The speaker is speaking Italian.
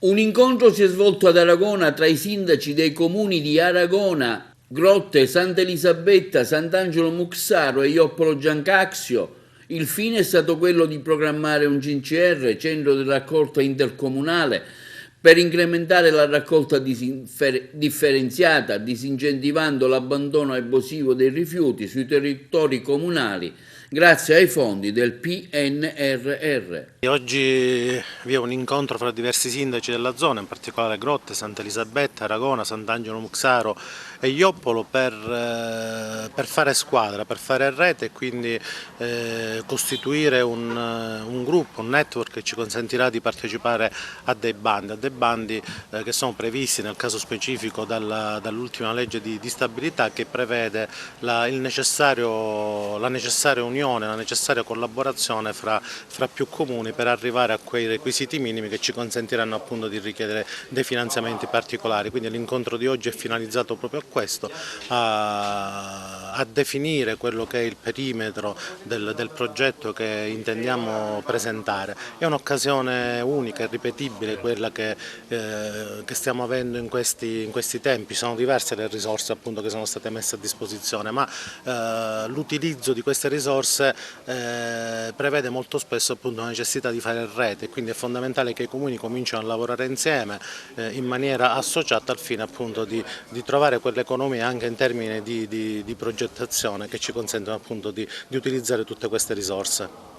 Un incontro si è svolto ad Aragona tra i sindaci dei comuni di Aragona, Grotte, Santa Elisabetta, Sant'Angelo Muxaro e Ioppolo Giancaxio. Il fine è stato quello di programmare un CNCR, centro di raccolta intercomunale, per incrementare la raccolta differenziata, disincentivando l'abbandono abusivo dei rifiuti sui territori comunali grazie ai fondi del PNRR. Oggi vi è un incontro fra diversi sindaci della zona, in particolare Grotte, Santa Elisabetta, Aragona, Sant'Angelo Muxaro e Ioppolo per fare squadra, per fare rete e quindi costituire un gruppo, un network che ci consentirà di partecipare a dei bandi che sono previsti nel caso specifico dall'ultima legge di stabilità che prevede la necessaria unione, la necessaria collaborazione fra più comuni per arrivare a quei requisiti minimi che ci consentiranno appunto di richiedere dei finanziamenti particolari. Quindi l'incontro di oggi è finalizzato proprio a questo, a definire quello che è il perimetro del progetto che intendiamo presentare. È un'occasione unica e ripetibile quella che stiamo avendo in questi tempi. Sono diverse le risorse appunto che sono state messe a disposizione, ma l'utilizzo di queste risorse prevede molto spesso appunto la necessità di fare rete, quindi è fondamentale che i comuni cominciano a lavorare insieme in maniera associata al fine appunto di trovare quell'economia anche in termini di progettazione che ci consentono appunto di utilizzare tutte queste risorse.